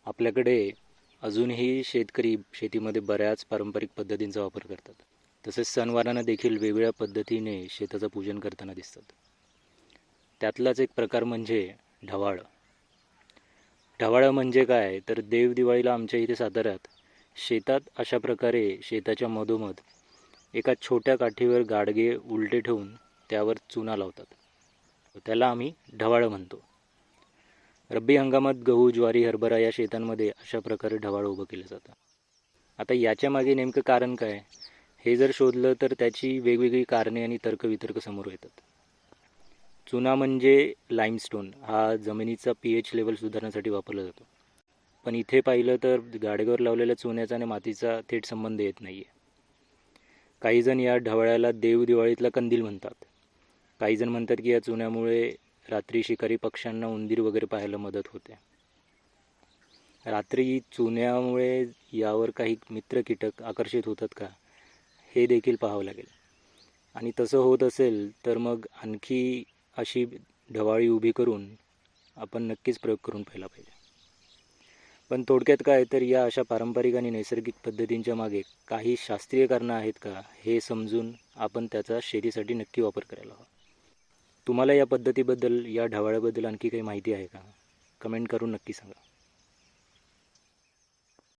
आपल्याकडे अजूनही शेतकरी शेतीमध्ये बऱ्याच पारंपरिक पद्धतींचा वापर करतात. तसेच सणवारांना देखील वेगवेगळ्या पद्धतीने शेताचं पूजन करताना दिसतात. त्यातलाच एक प्रकार म्हणजे ढवाळ. ढवाळं म्हणजे काय, तर देवदिवाळीला आमच्या इथे साताऱ्यात शेतात अशा प्रकारे शेताच्या मधोमध एका छोट्या काठीवर गाडगे उलटे ठेवून त्यावर चुना लावतात. त्याला आम्ही ढवाळं म्हणतो. रब्बी हंगामात गहू, ज्वारी, हरभरा या शेतांमध्ये अशा प्रकारे ढवाळ उभं केलं जातं. आता याच्या मागे नेमकं कारण काय, हे जर शोधलं तर त्याची वेगवेगळी कारणे आणि तर्कवितर्क समोर येतात. चुना म्हणजे लाईमस्टोन, हा जमिनीचा pH लेवल सुधारण्यासाठी वापरला जातो. पण इथे पाहिलं तर गाडगेवर लावलेल्या चुन्याचा आणि मातीचा थेट संबंध येत नाही आहे. काहीजण या ढवाळ्याला देवदिवाळीतला कंदील म्हणतात. काहीजण म्हणतात की या चुन्यामुळे रात्री शिकारी पक्ष्यांना उंदीर वगैरे पाहायला मदत होते. रात्री चुन्यामुळे यावर काही मित्र कीटक आकर्षित होतात का, हे देखील पाहावं लागेल. आणि तसं होत असेल तर मग आणखी अशी ढवाळी उभी करून आपण नक्कीच प्रयोग करून पाहिला पाहिजे. पण थोडक्यात काय, तर या अशा पारंपरिक आणि नैसर्गिक पद्धतींच्या मागे काही शास्त्रीय कारणं आहेत का, हे समजून आपण त्याचा शेतीसाठी नक्की वापर करायला हवा. तुम्हाला या पद्धतीबद्दल, या ढवाळ्याबद्दल आणखी काही माहिती आहे का? कमेंट करून नक्की सांगा.